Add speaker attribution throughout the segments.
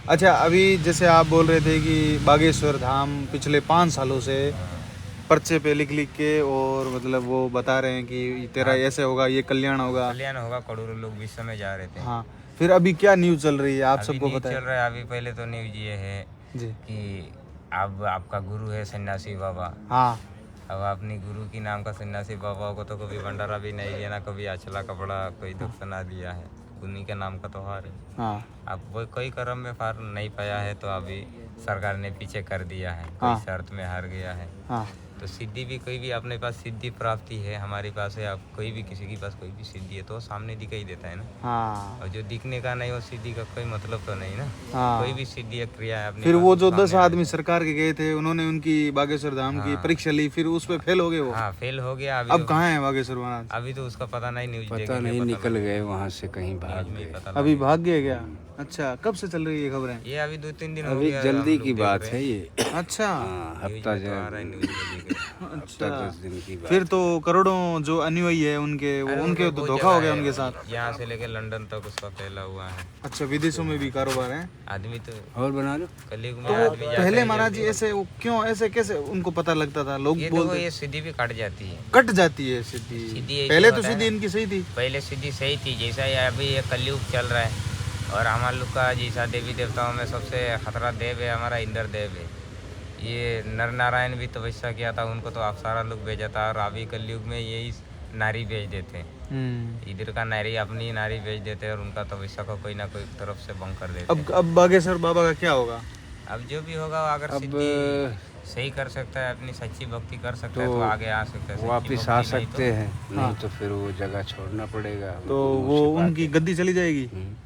Speaker 1: अच्छा, अभी जैसे आप बोल रहे थे कि बागेश्वर धाम पिछले 5 सालों से पर्चे पे लिख लिख के और मतलब वो बता रहे हैं कि तेरा
Speaker 2: हाँ,
Speaker 1: ऐसे होगा, ये कल्याण होगा।
Speaker 2: कल्याण होगा, करोड़ों लोग विश्व में जा रहे थे।
Speaker 1: हाँ, फिर अभी क्या न्यूज़ चल रही है, आप
Speaker 2: अभी
Speaker 1: सबको
Speaker 2: न्यूज
Speaker 1: पता
Speaker 2: चल
Speaker 1: है?
Speaker 2: रहा है, अभी पहले तो न्यूज ये है
Speaker 1: जी।
Speaker 2: कि अब आपका गुरु है सन्यासी बाबा।
Speaker 1: हाँ।
Speaker 2: अब अपनी गुरु की नाम का सन्यासी बाबा को तो कभी भंडारा भी नहीं दिया, ना कभी अचला कपड़ा कोई दुख सुना दिया है। उन्हीं के नाम का त्योहार है।
Speaker 1: हाँ।
Speaker 2: अब वो कोई कर्म में फार नहीं पाया है तो अभी सरकार ने पीछे कर दिया है, कोई
Speaker 1: हाँ।
Speaker 2: शर्त में हार गया है।
Speaker 1: हाँ।
Speaker 2: तो सिद्धि भी कोई भी अपने पास सिद्धि प्राप्ति है, हमारे पास है, आप कोई भी किसी के पास कोई भी सिद्धि है तो सामने दिखाई देता है ना।
Speaker 1: हाँ।
Speaker 2: और जो दिखने का नहीं वो सिद्धि का कोई मतलब तो नहीं ना।
Speaker 1: हाँ।
Speaker 2: कोई भी सिद्धि या क्रिया है अपने
Speaker 1: फिर
Speaker 2: पास
Speaker 1: वो
Speaker 2: वो
Speaker 1: जो 10
Speaker 2: सामने
Speaker 1: आदमी सरकार के गए थे, उन्होंने उनकी बागेश्वर धाम की
Speaker 2: हाँ।
Speaker 1: परीक्षा ली, फिर उस पे फेल हो गए वो।
Speaker 2: हाँ, फेल हो गया।
Speaker 1: अब कहाँ है बागेश्वर महाराज?
Speaker 2: अभी तो उसका पता नहीं, न्यूज
Speaker 3: पता
Speaker 2: देखेंगे
Speaker 3: नहीं,
Speaker 2: पता
Speaker 3: निकल
Speaker 2: लगेगा।
Speaker 3: गए वहाँ से, कहीं भाग
Speaker 2: न्यूज में ही
Speaker 3: गए।
Speaker 2: पता
Speaker 1: अभी
Speaker 2: लगेगा।
Speaker 1: भाग गए क्या? अच्छा, कब से चल रही है खबरें?
Speaker 2: ये अभी 2-3 दिन हो
Speaker 3: अभी
Speaker 2: गया,
Speaker 3: जल्दी
Speaker 2: हम लोग
Speaker 3: की
Speaker 2: देख
Speaker 3: बात
Speaker 2: रहे
Speaker 3: है
Speaker 2: हैं।
Speaker 3: ये।
Speaker 1: अच्छा।
Speaker 3: हाँ,
Speaker 2: न्यूज
Speaker 3: हफ्ता
Speaker 2: में तो आ रहा है, न्यूज में दिख रहा है।
Speaker 1: अच्छा,
Speaker 3: 10 दिन की बात।
Speaker 1: फिर तो करोड़ों जो अनुयायी है उनके, वो
Speaker 2: अरे
Speaker 1: उनके
Speaker 2: वो
Speaker 1: तो
Speaker 2: बहुत
Speaker 1: धोखा हो
Speaker 2: जगह
Speaker 1: गया
Speaker 2: है,
Speaker 1: उनके साथ।
Speaker 2: यहाँ से लेके लंदन तक उसका फैला हुआ है।
Speaker 1: अच्छा, विदेशों में भी कारोबार है।
Speaker 2: आदमी तो
Speaker 3: और बना लो।
Speaker 2: कलयुग में
Speaker 1: तो वो
Speaker 2: आदमी जाता
Speaker 1: पहले
Speaker 2: है
Speaker 1: महाराज जी
Speaker 2: जल्दी।
Speaker 1: ऐसे वो क्यों ऐसे कैसे उनको पता लगता था? लोग
Speaker 2: ये देखो,
Speaker 1: बोलते
Speaker 2: ये सीधी भी कट जाती है।
Speaker 1: कट जाती है सीधी।
Speaker 2: सीधी एक
Speaker 1: पहले
Speaker 2: ही
Speaker 1: तो
Speaker 2: होता है
Speaker 1: सीधी
Speaker 2: ना।
Speaker 1: इनकी सही थी।
Speaker 2: पहले सीधी सही थी, जैसा ये अभी ये कलयुग चल रहा है और हमारे लोग का जैसा देवी देवताओं में सबसे खतरा देव है हमारा इंद्र देव है। ये नर नारायण भी तपस्या किया था, उनको तो अप्सरा लोग भेजा था, और अभी कलयुग में यही नारी भेज देते हैं। इधर का नारी अपनी नारी भेज देते हैं और उनका तपस्या को कोई ना कोई तरफ से भंग कर देते हैं।
Speaker 1: अब बागेश्वर बाबा का क्या होगा?
Speaker 2: अब जो भी होगा, अगर
Speaker 3: अब
Speaker 2: सिद्धि सही कर सकता है, अपनी सच्ची भक्ति कर सकता है तो आगे आ सकता है। सच्ची
Speaker 3: वापिस आ
Speaker 2: भक्ति नहीं
Speaker 3: सकते हैं,
Speaker 1: हाँ।
Speaker 3: नहीं तो फिर वो जगह छोड़ना पड़ेगा।
Speaker 1: तो
Speaker 3: उनको
Speaker 1: वो
Speaker 3: मुंह
Speaker 1: उनकी गद्दी चली जाएगी,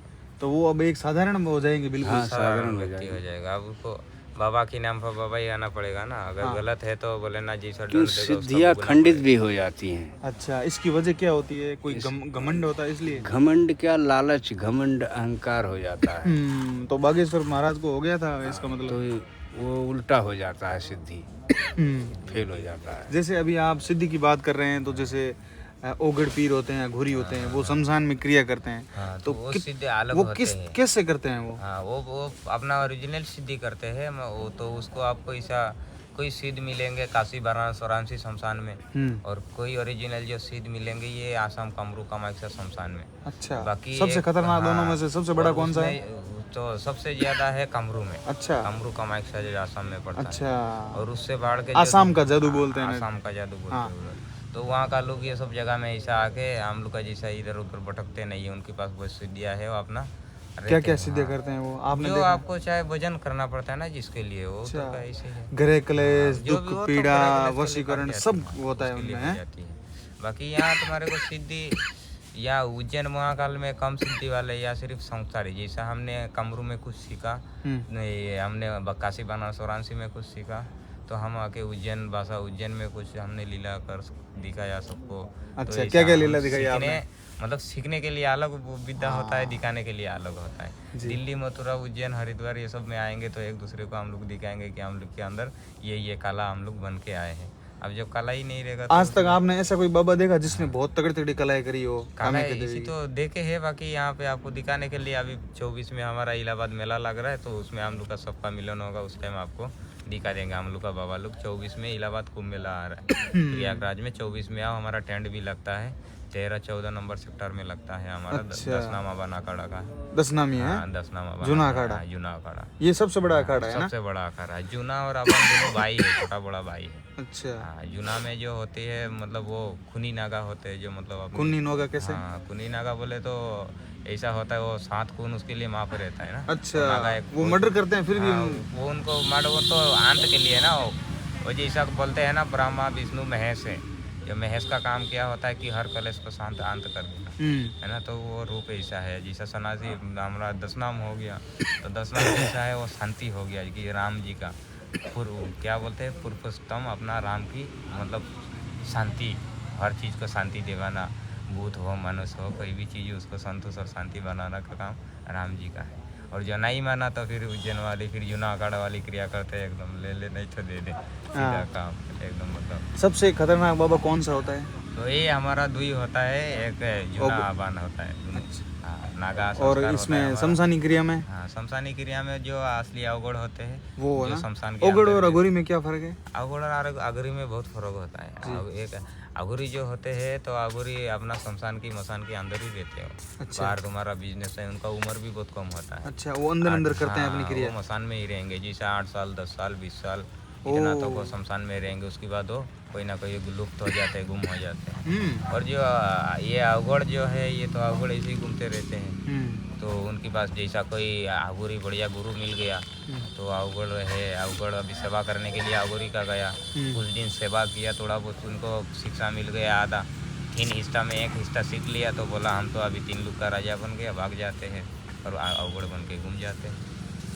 Speaker 1: तो वो अब एक साधारण हो जाएंगे बिल्कुल।
Speaker 3: हाँ,
Speaker 2: तो
Speaker 3: साधारण हो
Speaker 2: व्यक्ति
Speaker 3: जाएगा।
Speaker 2: हो जाएगा। अब उसको बाबा के नाम पर बाबा ही आना पड़ेगा ना। अगर
Speaker 1: हाँ।
Speaker 2: गलत है तो बोले ना जी सर
Speaker 3: क्यों
Speaker 2: दंड देगा, उसका
Speaker 3: सिद्धियाँ
Speaker 2: भुगतना
Speaker 3: खंडित
Speaker 2: पड़ेगा।
Speaker 3: भी हो जाती हैं।
Speaker 1: अच्छा, इसकी वजह क्या होती है? कोई घमंड होता है इसलिए?
Speaker 3: घमंड क्या, लालच, घमंड, अहंकार हो जाता है।
Speaker 1: तो बागेश्वर महाराज को हो गया था इसका
Speaker 3: तो
Speaker 1: मतलब।
Speaker 3: वो उल्टा हो जाता है, सिद्धि फेल हो जाता है।
Speaker 1: जैसे अभी आप सिद्धि की बात कर रहे हैं, तो जैसे ओगड़ पीर होते हैं, घुरी होते हैं, वो शमशान में क्रिया करते हैं।
Speaker 2: हाँ,
Speaker 1: तो
Speaker 2: तो वो
Speaker 1: कित-
Speaker 2: सिद्धि अलग
Speaker 1: वो
Speaker 2: होते
Speaker 1: किस
Speaker 2: हैं।
Speaker 1: कैसे करते हैं वो?
Speaker 2: हाँ, वो अपना ओरिजिनल सिद्धि करते हैं। वो तो उसको आपको ऐसा कोई सिद्ध मिलेंगे काशी वाराणसी शमशान में, और कोई ओरिजिनल जो सिद्ध मिलेंगे ये आसाम कामरू कामाख्या शमशान में।
Speaker 1: अच्छा,
Speaker 2: बाकी
Speaker 1: सबसे खतरनाक दोनों में से सबसे बड़ा
Speaker 2: और
Speaker 1: कौन सा है?
Speaker 2: उसमें तो सबसे ज्यादा है कामरू में।
Speaker 1: अच्छा।
Speaker 2: कामरू कामाख्या जो आसाम में पड़ता है।
Speaker 1: अच्छा,
Speaker 2: और उससे बाढ़ के
Speaker 1: आसाम का जादू बोलते हैं ना।
Speaker 2: आसाम का जादू बोलते
Speaker 1: हाँ।
Speaker 2: हैं वो लोग। तो वहाँ का लोग ये सब जगह में ऐसा आके हम लोग का जैसा इधर उधर भटकते नहीं है, उनके पास बहुत सिद्धियाँ है, वो अपना
Speaker 1: क्या क्या सिद्धियाँ करते हैं वो आपने
Speaker 2: जो
Speaker 1: देखा?
Speaker 2: आपको चाहे भोजन करना पड़ता है ना जिसके लिए, वो तो
Speaker 1: अच्छा।
Speaker 2: ऐसे ही है।
Speaker 1: ग्रह क्लेश,
Speaker 2: जो भी
Speaker 1: दुख,
Speaker 2: हो तो
Speaker 1: पीड़ा,
Speaker 2: ग्रह क्लेश को
Speaker 1: वशीकरण
Speaker 2: लेकर के
Speaker 1: सब
Speaker 2: आती है,
Speaker 1: होता है
Speaker 2: उसके लिए
Speaker 1: उनमें,
Speaker 2: हो
Speaker 1: हैं?
Speaker 2: जाती है। बाकी यहाँ तुम्हारे को सिद्धि या उज्जैन महाकाल में कम सिद्धि वाले या सिर्फ संसारी, जैसा हमने कमरू में कुछ सीखा, नहीं हमने काशी वाराणसी में कुछ सीखा, तो हम आके उज्जैन भाषा उज्जैन में कुछ हमने लीला कर दिखाया सबको।
Speaker 1: अच्छा,
Speaker 2: तो ऐसा
Speaker 1: क्या क्या
Speaker 2: हम
Speaker 1: लीला दिखाई
Speaker 2: सीखने-
Speaker 1: आपने?
Speaker 2: मतलब सीखने के लिए अलग विद्या होता है, दिखाने के लिए अलग होता है। दिल्ली, मथुरा, उज्जैन, हरिद्वार ये सब में आएंगे तो एक दूसरे को हम लोग दिखाएंगे कि हम लोग के अंदर ये कला हम लोग बन के आए हैं। अब जब कला ही नहीं रहेगा तो
Speaker 1: आज तक आपने ऐसा कोई बाबा देखा जिसने बहुत तगड़ी तगड़ी कलाएं करी हो?
Speaker 2: कला
Speaker 1: कामाख्या
Speaker 2: इसी
Speaker 1: देवी
Speaker 2: तो देखे है। बाकी यहाँ पे आपको दिखाने के लिए अभी 24 में हमारा इलाहाबाद मेला लग रहा है, तो उसमें हम लोग का सबका मिलन होगा, उस टाइम आपको दिखा देंगे हम लोग का बाबा लोग। 24 में इलाहाबाद कुंभ मेला आ रहा है प्रयागराज में। 24 में आओ, हमारा टेंट भी लगता है 13-14 नंबर सेक्टर में लगता है हमारा।
Speaker 1: अच्छा।
Speaker 2: दसनामा बन अखाड़ा का है।
Speaker 1: दसनामी है?
Speaker 2: हाँ, दसनामा बन
Speaker 1: जूना
Speaker 2: अखाड़ा,
Speaker 1: अखाड़ा।
Speaker 2: हाँ, जूना अखाड़ा।
Speaker 1: ये सबसे बड़ा अखाड़ा है ना?
Speaker 2: सबसे बड़ा अखाड़ा है जूना, और अपन दोनों भाई है, छोटा बड़ा भाई है।
Speaker 1: अच्छा,
Speaker 2: हाँ, जूना में जो होती है मतलब वो खूनी नागा होते हैं, जो मतलब अपने-
Speaker 1: कुन्नी नोगा कैसे?
Speaker 2: हाँ, खूनी नागा बोले तो ऐसा होता है, वो 7 खून उसके लिए माफ रहता है ना।
Speaker 1: अच्छा,
Speaker 2: तो नागा एक
Speaker 1: वो मर्डर करते हैं फिर भी
Speaker 2: हाँ, वो उनको मर्डर, वो तो अंत के लिए ना, वो जैसा बोलते हैं ना ब्रह्मा विष्णु महेश है। जो महेश का काम क्या होता है कि हर कलेश को शांत अंत कर देना है ना। तो वो रूप ऐसा है, जैसा सनासी हमारा दसनाम हो गया, तो दसनाम ऐसा है वो शांति हो गया कि राम जी का पूर्व क्या बोलते हैं पूर्वोत्तम अपना राम की मतलब शांति, हर चीज़ को शांति दिलाना, भूत हो मनुष्य हो कोई भी चीज़ उसको संतोष और शांति बनाना का काम राम जी का है। और जो नहीं माना तो फिर उज्जैन वाली, फिर जूना अखाड़ा वाली क्रिया करते हैं, एकदम ले नहीं तो दे दे, सीधा काम एकदम मतलब।
Speaker 1: सबसे खतरनाक बाबा कौन सा होता है?
Speaker 2: तो ये हमारा दुई होता है, एक जूना आबान होता है दोनों। हाँ, नागा
Speaker 1: और
Speaker 2: संस्कार होता है
Speaker 1: इसमें
Speaker 2: हमारा।
Speaker 1: शमशानी क्रिया में
Speaker 2: हाँ, शमशानी क्रिया में जो असली अवगुण होते हैं
Speaker 1: वो है
Speaker 2: जो
Speaker 1: ना।
Speaker 2: शमशान के
Speaker 1: ओगड़
Speaker 2: अंदर
Speaker 1: और
Speaker 2: में-
Speaker 1: अघोरी में क्या फर्क है?
Speaker 2: अवगुण और अघोरी में बहुत फर्क होता है। एक अघोरी जो होते हैं तो अघोरी अपना शमशान की मसान के अंदर ही रहते हो।
Speaker 1: अच्छा।
Speaker 2: बाहर तुम्हारा बिजनेस है, उनका उम्र भी बहुत कम होता है।
Speaker 1: अच्छा, वो अंदर अंदर करते हैं अपनी
Speaker 2: हाँ,
Speaker 1: क्रिया।
Speaker 2: वो मसान में ही रहेंगे, जैसे 8 साल 10 साल 20 साल इतना तो वो शमशान में रहेंगे। उसके बाद वो कोई ना कोई लुप्त हो जाते हैं, गुम हो जाते हैं। और जो ये अवगुण जो है ये तो अवगुण ऐसे ही घूमते रहते हैं। तो उनके पास जैसा कोई अघोरी बढ़िया गुरु मिल गया तो अवगुण है, अवगुण अभी सेवा करने के लिए अघोरी का गया, कुछ दिन सेवा किया, थोड़ा बहुत उनको शिक्षा मिल गया, आधा 3 हिस्सा में 1 हिस्सा सीख लिया तो बोला हम तो अभी 3 लोग का राजा बन गया, भाग जाते हैं और अवगुण बन के घूम जाते हैं।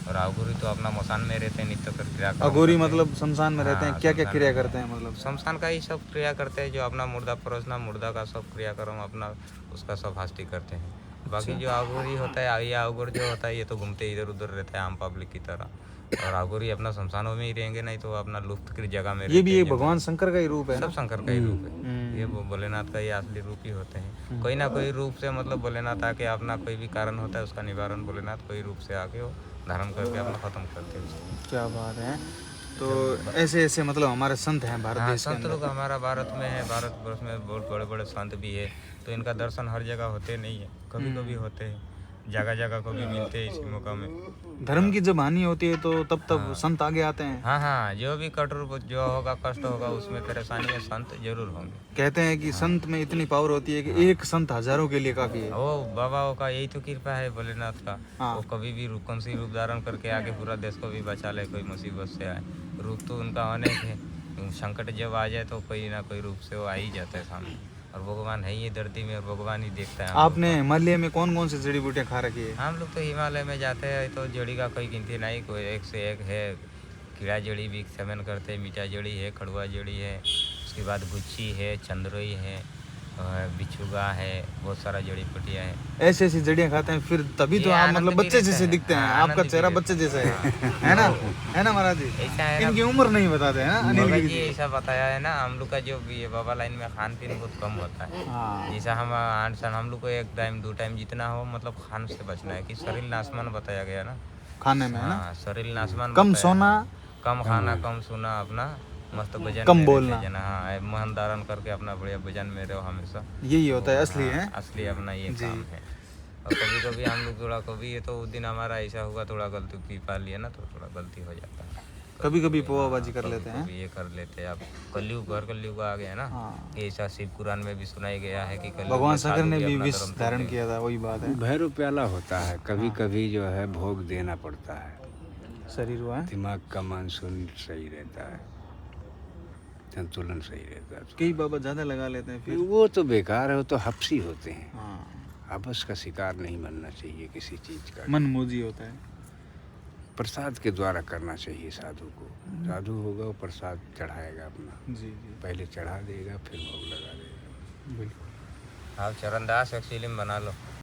Speaker 2: और अघोरी तो अपना मसान में रहते हैं, नित्य कर क्रिया
Speaker 1: अघोरी मतलब शमशान में रहते हैं,
Speaker 2: हाँ,
Speaker 1: क्या क्या
Speaker 2: शमशान
Speaker 1: क्रिया
Speaker 2: में।
Speaker 1: करते हैं मतलब?
Speaker 2: शमशान का ही सब क्रिया करते हैं, जो अपना मुर्दा परोसना, मुर्दा का सब क्रियाक्रम अपना उसका सब हास्ती करते हैं। बाकी जो अघोरी होता है, ये अघोर जो होता है ये तो घूमते इधर उधर रहता है आम पब्लिक की तरह। और अघोरी अपना शमशानों में ही रहेंगे, नहीं तो अपना लुप्त की जगह में
Speaker 1: ये भी
Speaker 2: रहते
Speaker 1: एक
Speaker 2: हैं।
Speaker 1: भगवान शंकर का ही रूप है
Speaker 2: सब
Speaker 1: ना?
Speaker 2: शंकर का ही रूप है, ये भोलेनाथ का ही असली रूप ही होते हैं। कोई ना कोई रूप से मतलब भोलेनाथ आके अपना कोई भी कारण होता है उसका निवारण भोलेनाथ कोई रूप से आके वो धारण करके अपना खत्म करते हैं उसको।
Speaker 1: क्या बात है। तो ऐसे ऐसे मतलब हमारे संत हैं भारत
Speaker 2: हाँ,
Speaker 1: देश के
Speaker 2: संत
Speaker 1: अंदर।
Speaker 2: लोग हमारा भारत में है, भारत वर्ष में बहुत बड़े बड़े संत भी है। तो इनका दर्शन हर जगह होते नहीं है, कभी कभी होते हैं, जगह जगह को भी मिलते हैं इसी मौका में।
Speaker 1: धर्म की जब हानि होती है तो तब संत आगे आते हैं।
Speaker 2: हाँ हाँ, जो भी कठोर जो होगा कष्ट होगा उसमें परेशानी में संत जरूर होंगे।
Speaker 1: कहते हैं कि संत में इतनी पावर होती है कि एक संत हजारों के लिए काफी है।
Speaker 2: वो बाबाओं का यही तो कृपा है भोलेनाथ का।
Speaker 1: हाँ।
Speaker 2: वो कभी भी कौन सी रूप धारण करके आगे पूरा देश को भी बचा ले, कोई मुसीबत से आए। रूप तो उनका अनेक है, संकट जब आ जाए तो कोई ना कोई रूप से वो आ ही जाता है सामने। और भगवान है ही धरती में और भगवान ही देखता है हम लोग
Speaker 1: आपने हिमालय में कौन कौन सी जड़ी बूटियां खा रखी है?
Speaker 2: को। हम लोग तो हिमालय में जाते हैं तो जड़ी का कोई गिनती नहीं, कोई एक से एक है। कीड़ा जड़ी भी सेवन करते हैं, मीठा जड़ी है, खड़ुआ जड़ी है, उसके बाद गुच्छी है, चंद्रोई है, बिछुगा है, बहुत सारा जड़ी बूटियाँ है।
Speaker 1: ऐसी ऐसी जड़ियां खाते हैं फिर तभी तो
Speaker 2: ये
Speaker 1: आप
Speaker 2: आनंद
Speaker 1: मतलब
Speaker 2: भी
Speaker 1: बच्चे
Speaker 2: रहता
Speaker 1: जैसे
Speaker 2: है।
Speaker 1: दिखते हैं।
Speaker 2: हाँ,
Speaker 1: आपका
Speaker 2: आनंद भी
Speaker 1: चेहरा
Speaker 2: रहता
Speaker 1: बच्चे जैसा है ना महाराज जी?
Speaker 2: ऐसा है ना,
Speaker 1: इनकी उम्र नहीं बताते हैं ना अनिल
Speaker 2: बाबा
Speaker 1: गिरी
Speaker 2: जी
Speaker 1: जी।
Speaker 2: ऐसा बताया है ना, हम लोग का जो भी है बाबा लाइन में खान पीन बहुत कम होता है।
Speaker 1: हाँ।
Speaker 2: जैसा हम 8 साल हम लोग को 1 टाइम 2 टाइम जितना हो मतलब खान से बचना है, कि शरीर नाशमान बताया गया ना।
Speaker 1: खाने में है ना?
Speaker 2: हाँ, शरीर नाशमान
Speaker 1: कम
Speaker 2: बताया
Speaker 1: सोना,
Speaker 2: है। कम खाना, कम सोना, अपना मस्त भजन
Speaker 1: कम
Speaker 2: में
Speaker 1: बोलना।
Speaker 2: रहते जना। हाँ, मन धारण करके अपना बढ़िया भजन में रहो हमेशा।
Speaker 1: यही होता है असली
Speaker 2: हाँ,
Speaker 1: है।
Speaker 2: असली अपना ये
Speaker 1: जी।
Speaker 2: काम है। और कभी कभी हम लोग थोड़ा कभी ये तो उस दिन हमारा ऐसा हुआ थोड़ा गलती पी पा लिया ना, तो थोड़ा गलती हो जाता है।
Speaker 1: कभी कभी पोवाबाजी कर लेते हैं।
Speaker 2: कभी ये कर लेते हैं। अब कलयुग भर कलयुग आ गया ना।
Speaker 1: हाँ।
Speaker 2: ऐसा शिव पुराण में भी सुनाई गया है कि कलयुग
Speaker 1: भगवान
Speaker 2: में
Speaker 1: शंकर
Speaker 2: साधु
Speaker 1: ने भी
Speaker 2: अपना
Speaker 1: विष
Speaker 2: धर्म छोड़
Speaker 1: धारण
Speaker 2: देंगे।
Speaker 1: किया था, वही बात है।
Speaker 3: भैरव प्याला होता है, कभी कभी जो है भोग देना पड़ता है।
Speaker 1: शरीर हुआ है।
Speaker 3: दिमाग का मानसून सही रहता है, संतुलन सही रहता है।
Speaker 1: कई बाबा ज्यादा लगा लेते हैं फिर।
Speaker 3: वो तो बेकार है, वो तो हफ्सी होते हैं।
Speaker 1: हाँ,
Speaker 3: आपस का शिकार नहीं बनना चाहिए किसी चीज का।
Speaker 1: मन मोजी होता है।
Speaker 3: प्रसाद के द्वारा करना चाहिए साधु को। साधु होगा वो प्रसाद चढ़ाएगा अपना,
Speaker 1: जी जी
Speaker 3: पहले चढ़ा देगा फिर भोग लगा देगा।
Speaker 1: बिल्कुल।
Speaker 2: आप चरणदास एक फिल्म बना लो।